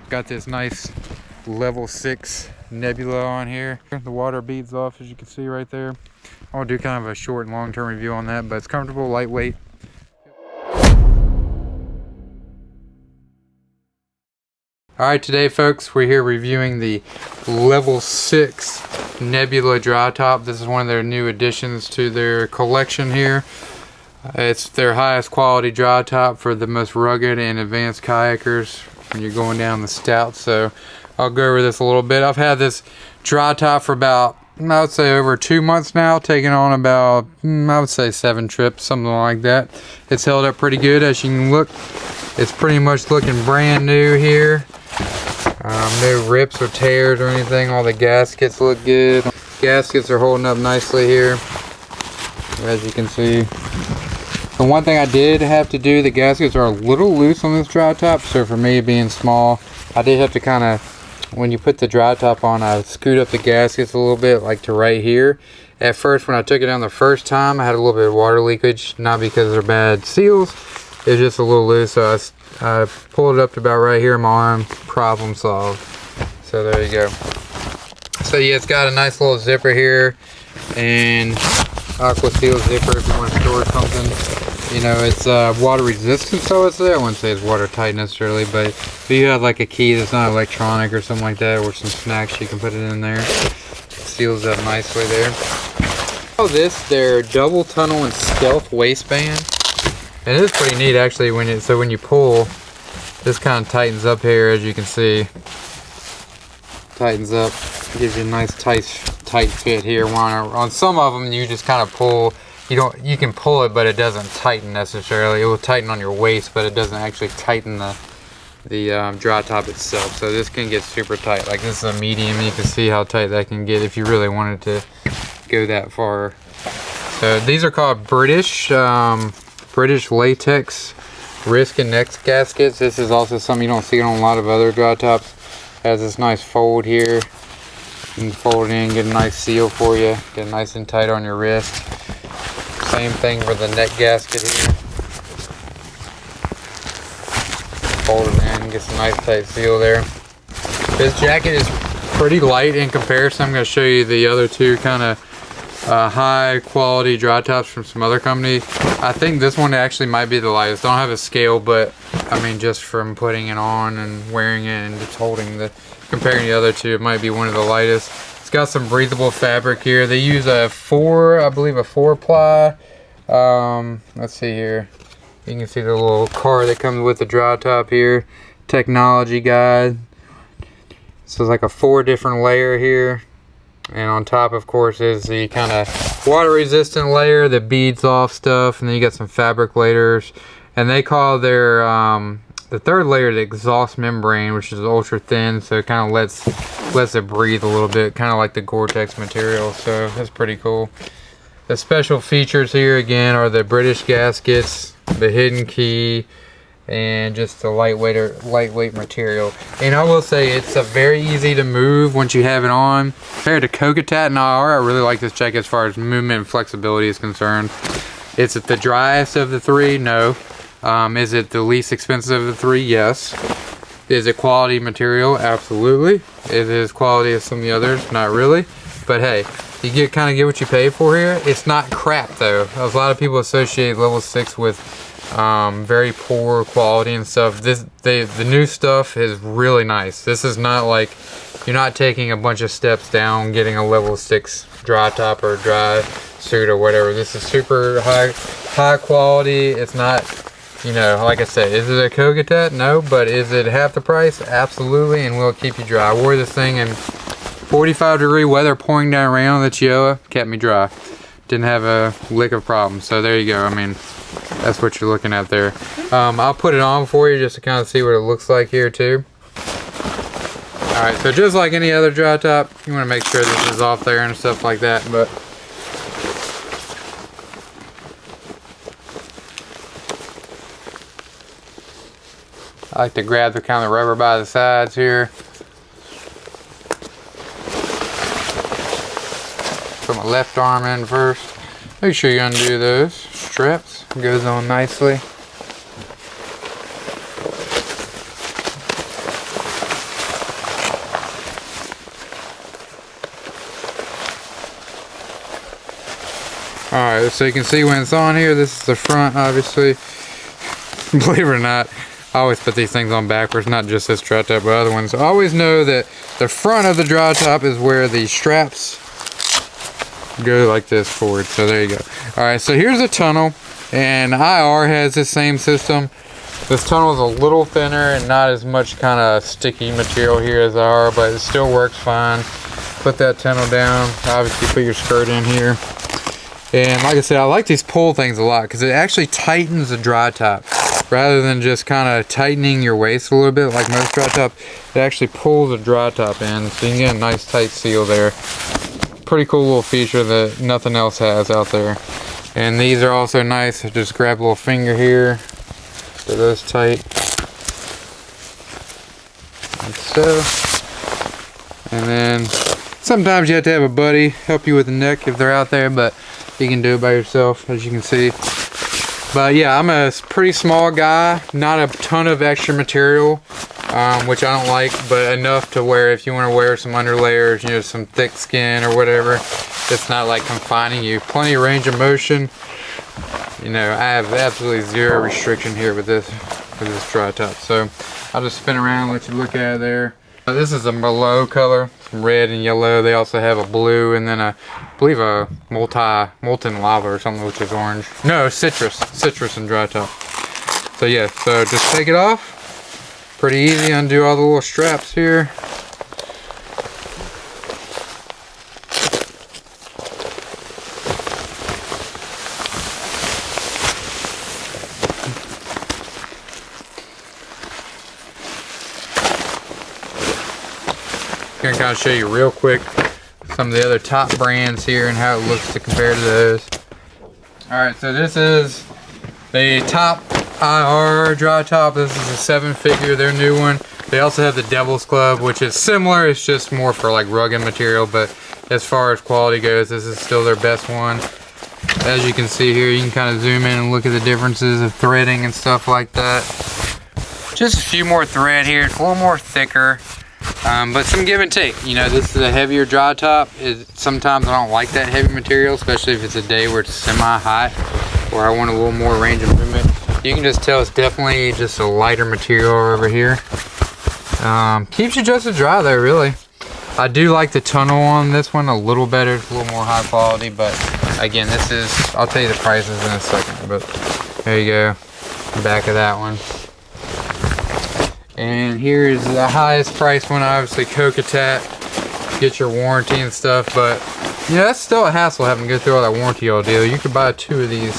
Got this nice level 6 Nebula on here. The water beads off, as you can see right there. I'll do kind of a short and long-term review on that, but it's comfortable, lightweight. Alright, today folks, we're here reviewing the Levelsix Nebula Dry Top. This is one of their new additions to their collection here. It's their highest quality dry top for the most rugged and advanced kayakers when you're going down the stout. So I'll go over this a little bit. I've had this dry top for about, I would say, over 2 months now, taking on about, I would say 7 trips, something like that. It's held up pretty good. As you can look, it's pretty much looking brand new here. No rips or tears or anything. All the gaskets look good. Gaskets are holding up nicely here, as you can see. The one thing I did have to do, the gaskets are a little loose on this dry top, so for me being small, I did have to kind of, when you put the dry top on, I scoot up the gaskets a little bit, like to right here. At first, when I took it down the first time, I had a little bit of water leakage, not because they're bad seals, it's just a little loose, so I pulled it up to about right here in my arm. Problem solved. So there you go. So yeah, it's got a nice little zipper here, and aqua seal zipper if you want to store something. You know, it's water resistant, so it's there. I wouldn't say it's watertight necessarily, but if you have like a key that's not electronic or something like that, or some snacks, you can put it in there. It seals up nicely there. Oh, their double tunnel and stealth waistband. And it's pretty neat actually when you pull, this kind of tightens up here, as you can see. Tightens up, gives you a nice tight fit here. On some of them you just kind of pull, you can pull it, but it doesn't tighten necessarily. It will tighten on your waist, but it doesn't actually tighten the dry top itself. So this can get super tight. Like this is a medium, you can see how tight that can get if you really wanted to go that far. So these are called British latex wrist and neck gaskets. This is also something you don't see on a lot of other dry tops. Has this nice fold here. You can fold it in, get a nice seal for you, get it nice and tight on your wrist. Same thing for the neck gasket here. Fold it in, get some nice tight seal there. This jacket is pretty light in comparison. I'm going to show you the other two kind of high quality dry tops from some other companies. I think this one actually might be the lightest. Don't have a scale, but I mean, just from putting it on and wearing it and just comparing the other two, it might be one of the lightest. It's got some breathable fabric here. They use I believe a 4-ply. Let's see here. You can see the little card that comes with the dry top here. Technology guide. So it's like a 4 different layer here. And on top, of course, is the kind of water resistant layer that beads off stuff, and then you got some fabric layers, and they call their the third layer the exhaust membrane, which is ultra thin, so it kind of lets it breathe a little bit, kind of like the Gore-Tex material. So that's pretty cool. The special features here again are the British gaskets, the hidden key, and just the lightweight material. And I will say it's a very easy to move once you have it on. Compared to Kokatat and I really like this jacket as far as movement and flexibility is concerned. Is it the driest of the three? No. Is it the least expensive of the three? Yes. Is it quality material? Absolutely. Is it as quality as some of the others? Not really. But hey, you kind of get what you pay for here. It's not crap though. A lot of people associate Levelsix with very poor quality and stuff. The new stuff is really nice. This is not like, you're not taking a bunch of steps down getting a Levelsix dry top or dry suit or whatever. This is super high quality. It's not, you know, like I said, is it a Kokatat? No, but is it half the price? Absolutely, and will keep you dry. I wore this thing in 45-degree weather pouring down rain on the Chioa, kept me dry. Didn't have a lick of problems. So there you go. I mean, that's what you're looking at there. I'll put it on for you just to kind of see what it looks like here too. Alright, so just like any other dry top, you want to make sure this is off there and stuff like that, but I like to grab the kind of rubber by the sides here. Put my left arm in first. Make sure you undo those straps. It goes on nicely. Alright, so you can see when it's on here, this is the front, obviously. Believe it or not, I always put these things on backwards, not just this dry top, but other ones. I always know that the front of the dry top is where the straps go like this forward. So there you go. Alright, so here's a tunnel, and IR has the same system. This tunnel is a little thinner and not as much kind of sticky material here as IR, but it still works fine. Put that tunnel down, obviously put your skirt in here. And like I said, I like these pull things a lot because it actually tightens the dry top. Rather than just kind of tightening your waist a little bit like most dry top, it actually pulls the dry top in, so you can get a nice tight seal there. Pretty cool little feature that nothing else has out there. And these are also nice. Just grab a little finger here, get those tight, like so. And then sometimes you have to have a buddy help you with the neck if they're out there, but you can do it by yourself, as you can see. But yeah, I'm a pretty small guy, not a ton of extra material, which I don't like, but enough to where if you want to wear some underlayers, you know, some thick skin or whatever, it's not like confining you. Plenty of range of motion. You know, I have absolutely zero restriction here with this dry top. So I'll just spin around and let you look at it there. This is a Merlot color, red and yellow. They also have a blue and then I believe a molten lava or something, which is orange. No, citrus and dry top. So yeah, so just take it off. Pretty easy, undo all the little straps here. I'm gonna kind of show you real quick some of the other top brands here and how it looks to compare to those. Alright, so this is the top IR dry top. This is a 7-figure, their new one. They also have the Devil's Club, which is similar. It's just more for like rugged material, but as far as quality goes, this is still their best one. As you can see here, you can kind of zoom in and look at the differences of threading and stuff like that. Just a few more thread here. It's a little more thicker. But some give and take. You know, this is a heavier dry top. Sometimes I don't like that heavy material, especially if it's a day where it's semi-hot, where I want a little more range of movement. You can just tell it's definitely just a lighter material over here. Keeps you just as dry though, really. I do like the tunnel on this one a little better. It's a little more high quality, but again, this is, I'll tell you the prices in a second, but there you go, back of that one. And here's the highest price one, obviously Cocatat. Get your warranty and stuff, but yeah, that's still a hassle having to go through all that warranty all deal. You could buy 2 of these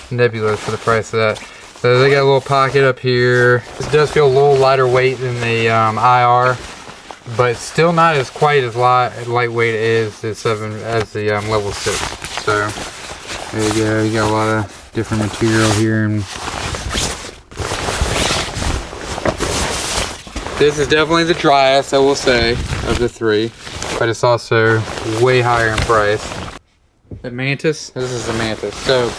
Nebulas for the price of that. So they got a little pocket up here. This does feel a little lighter weight than the IR, but still not as quite as lightweight as the Level 6. So there you go. You got a lot of different material here. And this is definitely the driest, I will say, of the 3, but it's also way higher in price. The Mantis, this is the Mantis. So,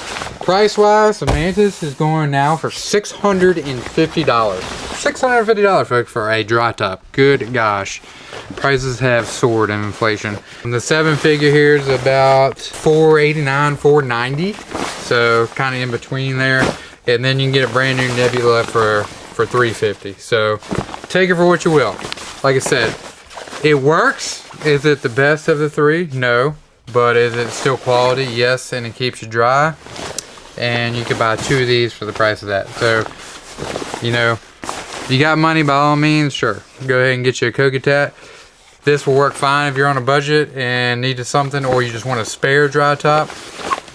price-wise, the Mantis is going now for $650. $650 folks for a dry top. Good gosh. Prices have soared in inflation. And the 7-figure here is about $489, $490. So, kind of in between there. And then you can get a brand new Nebula for $350. So, take it for what you will. Like I said, it works. Is it the best of the 3? No. But is it still quality? Yes, and it keeps you dry. And you can buy 2 of these for the price of that. So, you know, if you got money, by all means, sure. Go ahead and get you a Cocatat. This will work fine if you're on a budget and needed something, or you just want a spare dry top.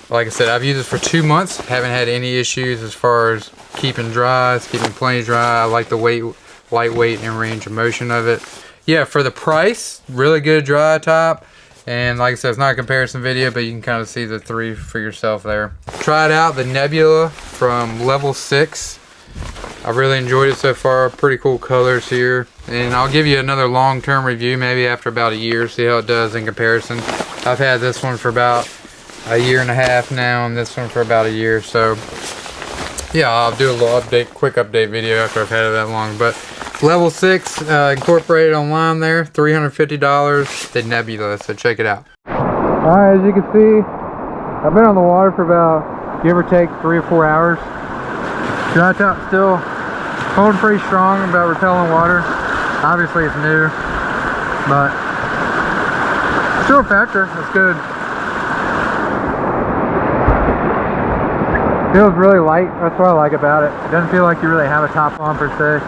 Like I said, I've used this for 2 months. Haven't had any issues as far as keeping dry. It's keeping plenty dry. I like the lightweight and range of motion of it. Yeah, for the price, really good dry top. And like I said, it's not a comparison video, but you can kind of see the 3 for yourself there. Try it out, the Nebula from Levelsix. I really enjoyed it so far. Pretty cool colors here. And I'll give you another long-term review, maybe after about a year, see how it does in comparison. I've had this one for about a year and a half now, and this one for about a year. So yeah, I'll do a little quick update video after I've had it that long. But Levelsix incorporated online there, $350, the Nebula, so check it out. Alright, as you can see, I've been on the water for about, give or take, 3 or 4 hours. Dry top still holding pretty strong about repelling water. Obviously it's new, but still a factor. That's good. Feels really light. That's what I like about it. It doesn't feel like you really have a top on per se.